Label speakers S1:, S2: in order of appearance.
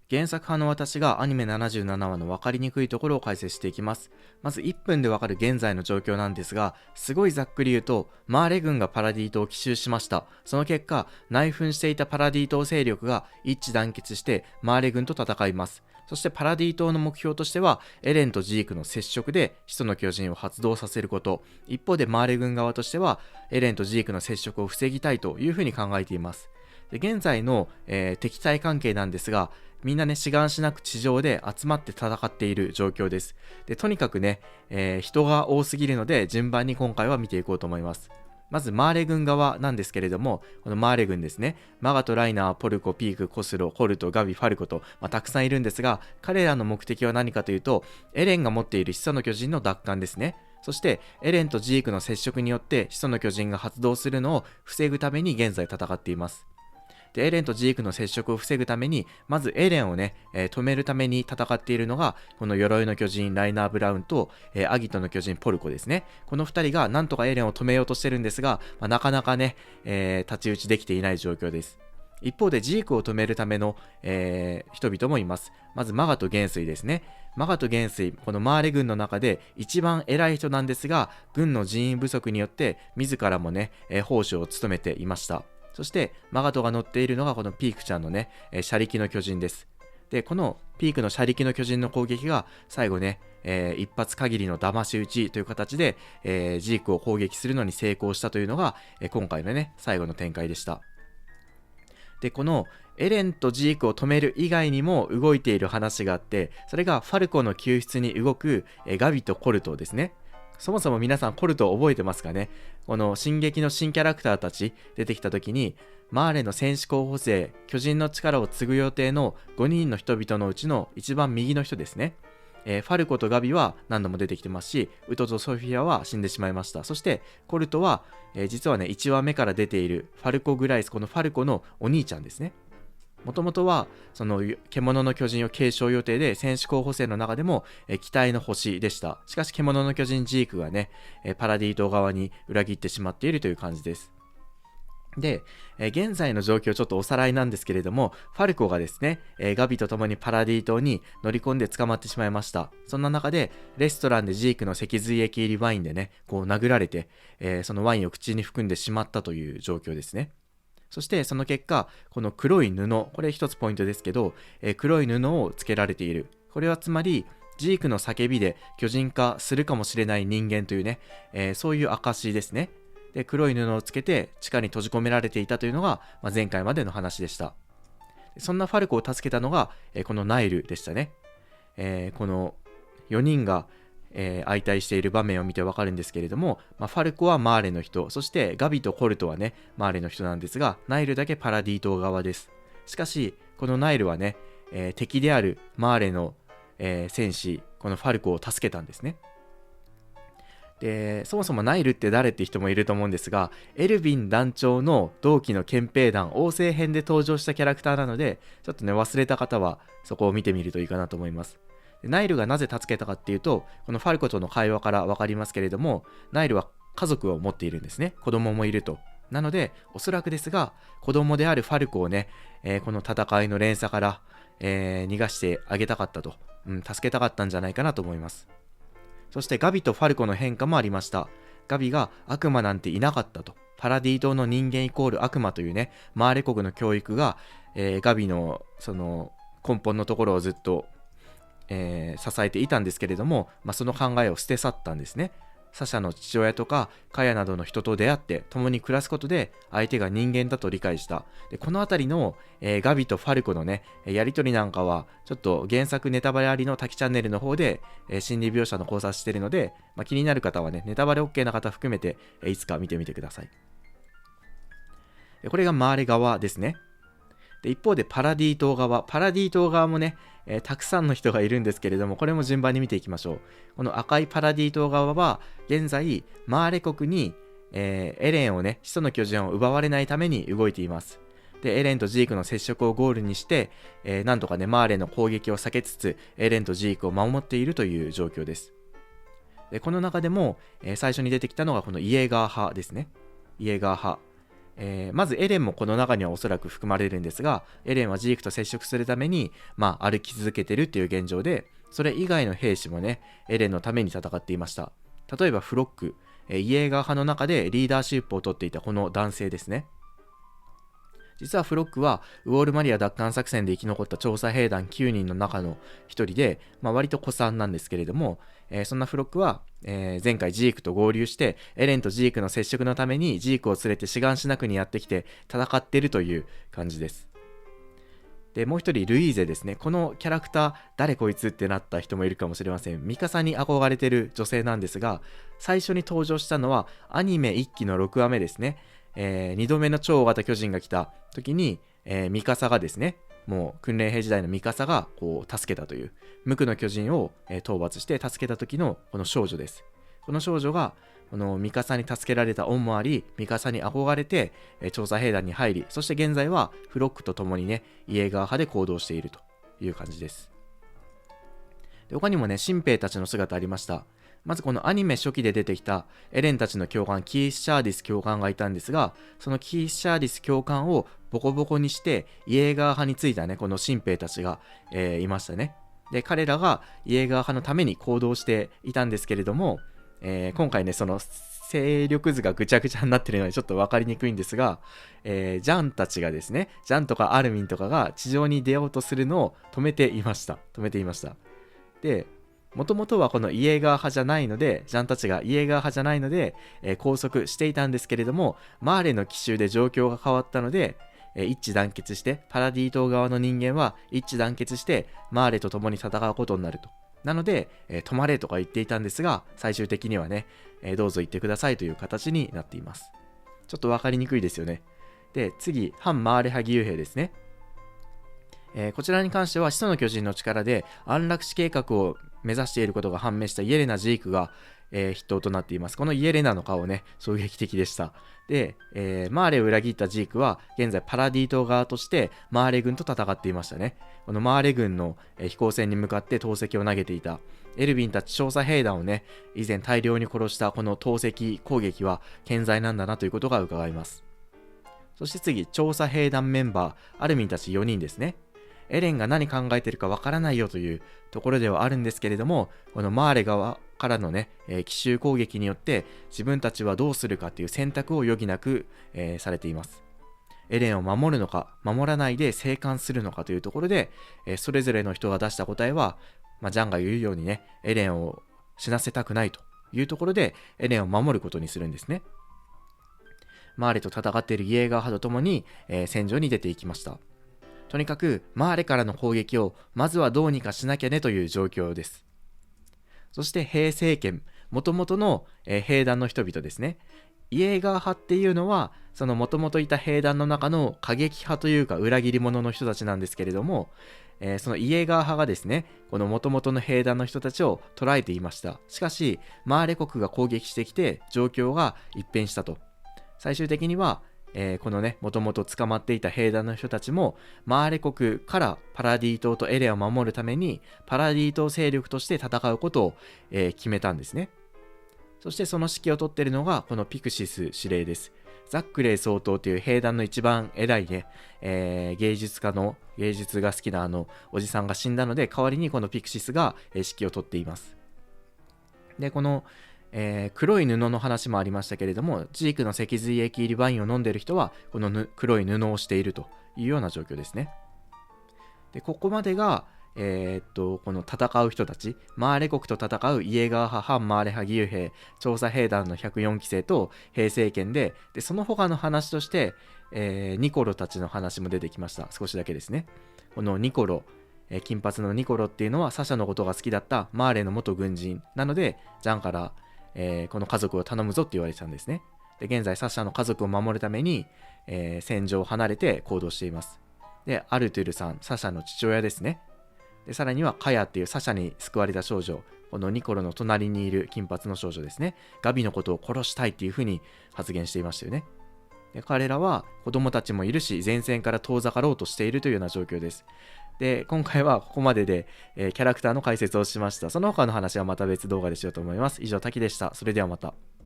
S1: 原作派の私がアニメ77話の分かりにくいところを解説していきます。まず1分で分かる現在の状況なんですが、すごいざっくり言うと、マーレ軍がパラディ島を奇襲しました。その結果、内紛していたパラディ島勢力が一致団結してマーレ軍と戦います。そしてパラディ島の目標としては、エレンとジークの接触で始祖の巨人を発動させること。一方でマーレ軍側としては、エレンとジークの接触を防ぎたいというふうに考えています。で現在の、敵対関係なんですが、みんなね、志願しなく地上で集まって戦っている状況です。でとにかくね、人が多すぎるので順番に今回は見ていこうと思います。まずマーレ軍側なんですけれども、このマーレ軍ですね、マガト、ライナー、ポルコ、ピーク、コスロ、コルト、ガビ、ファルコと、たくさんいるんですが、彼らの目的は何かというと、エレンが持っている始祖の巨人の奪還ですね。そしてエレンとジークの接触によって始祖の巨人が発動するのを防ぐために現在戦っています。でエレンとジークの接触を防ぐために、まずエレンをね、止めるために戦っているのが、この鎧の巨人ライナー・ブラウンと、アギトの巨人ポルコですね。この2人がなんとかエレンを止めようとしてるんですが、なかなかね、太刀打ちできていない状況です。一方でジークを止めるための、人々もいます。まずマガト元帥ですね。マガト元帥、このマーレ軍の中で一番偉い人なんですが、軍の人員不足によって自らもね、砲手を務めていました。そしてマガトが乗っているのがこのピークちゃんのね、車力の巨人です。でこのピークの車力の巨人の攻撃が最後ね、一発限りの騙し討ちという形で、ジークを攻撃するのに成功したというのが、今回のね最後の展開でした。でこのエレンとジークを止める以外にも動いている話があって、それがファルコの救出に動く、ガビとコルトですね。そもそも皆さんコルト覚えてますかね。この進撃の新キャラクターたち出てきた時に、マーレの戦士候補生、巨人の力を継ぐ予定の5人の人々のうちの一番右の人ですね。ファルコとガビは何度も出てきてますし、ウトとソフィアは死んでしまいました。そしてコルトは、実はね1話目から出ているファルコグライス、このファルコのお兄ちゃんですね。もともとはその獣の巨人を継承予定で、戦士候補生の中でも期待の星でした。しかし獣の巨人ジークがね、パラディ島側に裏切ってしまっているという感じです。で、現在の状況ちょっとおさらいなんですけれども、ファルコがですね、ガビと共にパラディ島に乗り込んで捕まってしまいました。そんな中でレストランでジークの脊髄液入りワインでねこう殴られて、そのワインを口に含んでしまったという状況ですね。そしてその結果、この黒い布、これ一つポイントですけど、黒い布をつけられている。これはつまりジークの叫びで巨人化するかもしれない人間というね、そういう証ですね。で黒い布をつけて地下に閉じ込められていたというのが、前回までの話でした。そんなファルコを助けたのが、このナイルでしたね。この4人が、相対している場面を見てわかるんですけれども、ファルコはマーレの人、そしてガビとコルトはねマーレの人なんですが、ナイルだけパラディ島側です。しかしこのナイルはね、敵であるマーレの、戦士このファルコを助けたんですね。でそもそもナイルって誰って人もいると思うんですが、エルヴィン団長の同期の憲兵団王政編で登場したキャラクターなので、ちょっとね忘れた方はそこを見てみるといいかなと思います。でナイルがなぜ助けたかっていうと、このファルコとの会話から分かりますけれども、ナイルは家族を持っているんですね。子供もいると。なのでおそらくですが、子供であるファルコをね、この戦いの連鎖から、逃がしてあげたかったと、助けたかったんじゃないかなと思います。そしてガビとファルコの変化もありました。ガビが悪魔なんていなかったと。パラディ島の人間イコール悪魔というね、マーレ国の教育が、ガビのその根本のところをずっと、支えていたんですけれども、その考えを捨て去ったんですね。サシャの父親とかカヤなどの人と出会って共に暮らすことで相手が人間だと理解した。でこのあたりの、ガビとファルコのねやりとりなんかはちょっと原作ネタバレありの滝チャンネルの方で、心理描写の考察しているので、気になる方はねネタバレ OK な方含めて、いつか見てみてください。これがマーレ側ですね。で一方でパラディ島側もね、たくさんの人がいるんですけれども、これも順番に見ていきましょう。この赤いパラディ島側は現在マーレ国に、エレンをね始祖の巨人を奪われないために動いています。でエレンとジークの接触をゴールにして、なんとかねマーレの攻撃を避けつつエレンとジークを守っているという状況です。でこの中でも、最初に出てきたのがこのイエーガー派ですね。イエーガー派、まずエレンもこの中にはおそらく含まれるんですが、エレンはジークと接触するために、歩き続けてるっていう現状で、それ以外の兵士もね、エレンのために戦っていました。例えばフロック、イエーガー派の中でリーダーシップを取っていたこの男性ですね。実はフロックはウォールマリア奪還作戦で生き残った調査兵団9人の中の一人で、割と古参なんですけれども、そんなフロックは、前回ジークと合流してエレンとジークの接触のためにジークを連れてシガンシナ区にやってきて戦っているという感じです。でもう一人ルイーゼですね。このキャラクター誰こいつってなった人もいるかもしれません。ミカサに憧れてる女性なんですが、最初に登場したのはアニメ1期の6話目ですね。2度目の超大型巨人が来た時に、ミカサがですね、もう訓練兵時代のミカサがこう助けたという無垢の巨人を、討伐して助けた時のこの少女です。この少女がこのミカサに助けられた恩もあり、ミカサに憧れて、調査兵団に入り、そして現在はフロックと共にね、イエーガー派で行動しているという感じです。で他にもね、新兵たちの姿ありました。まずこのアニメ初期で出てきたエレンたちの教官キース・シャーディス教官がいたんですが、そのキース・シャーディス教官をボコボコにしてイエーガー派についたね、この新兵たちが、いましたね。で彼らがイエーガー派のために行動していたんですけれども、今回ねその勢力図がぐちゃぐちゃになってるのでちょっと分かりにくいんですが、ジャンたちがですね、ジャンとかアルミンとかが地上に出ようとするのを止めていました。でもともとはこのイエーガー派じゃないので、ジャンたちがイエーガー派じゃないので、拘束していたんですけれども、マーレの奇襲で状況が変わったので、一致団結して、パラディ島側の人間は一致団結してマーレと共に戦うことになると。なので、止まれとか言っていたんですが、最終的にはね、どうぞ言ってくださいという形になっています。ちょっと分かりにくいですよね。で次、反マーレ派義勇兵ですね。こちらに関しては始祖の巨人の力で安楽死計画を目指していることが判明したイエレナ・ジークが、筆頭となっています。このイエレナの顔ね、衝撃的でした。で、マーレを裏切ったジークは現在パラディ島側としてマーレ軍と戦っていましたね。このマーレ軍の、飛行船に向かって投石を投げていたエルヴィンたち調査兵団をね、以前大量に殺したこの投石攻撃は健在なんだなということが伺えます。そして次、調査兵団メンバーアルミンたち4人ですね。エレンが何考えているかわからないよというところではあるんですけれども、このマーレ側からのね、奇襲攻撃によって自分たちはどうするかという選択を余儀なく、されています。エレンを守るのか守らないで生還するのかというところで、それぞれの人が出した答えは、ジャンが言うようにね、エレンを死なせたくないというところでエレンを守ることにするんですね。マーレと戦っているイエーガー派と共に、戦場に出ていきました。とにかくマーレからの攻撃をまずはどうにかしなきゃねという状況です。そして兵政権、もともとの、兵団の人々ですね。イエーガー派っていうのはそのもともといた兵団の中の過激派というか裏切り者の人たちなんですけれども、そのイエーガー派がですね、このもともとの兵団の人たちを捕らえていました。しかしマーレ国が攻撃してきて状況が一変したと。最終的にはこのね、もともと捕まっていた兵団の人たちもマーレ国からパラディ島とエレンを守るためにパラディ島勢力として戦うことを、決めたんですね。そしてその指揮を取っているのがこのピクシス司令です。ザックレイ総統という兵団の一番偉いね、芸術が好きなおじさんが死んだので、代わりにこのピクシスが、指揮を取っています。でこの黒い布の話もありましたけれども、ジークの脊髄液入りワインを飲んでいる人はこの黒い布をしているというような状況ですね。でここまでが、この戦う人たち、マーレ国と戦うイエーガー派、反マーレ派義勇兵、調査兵団の104期生と兵政権で、その他の話として、ニコロたちの話も出てきました。少しだけですね。このニコロ、金髪のニコロっていうのはサシャのことが好きだったマーレの元軍人なので、ジャンからこの家族を頼むぞって言われてたんですね。で現在サシャの家族を守るために、戦場を離れて行動しています。でアルトゥルさん、サシャの父親ですね。でさらにはカヤっていうサシャに救われた少女、このニコロの隣にいる金髪の少女ですね。ガビのことを殺したいっていうふうに発言していましたよね。で彼らは子供たちもいるし、前線から遠ざかろうとしているというような状況です。で今回はここまでで、キャラクターの解説をしました。その他の話はまた別動画でしようと思います。以上、滝でした。それではまた。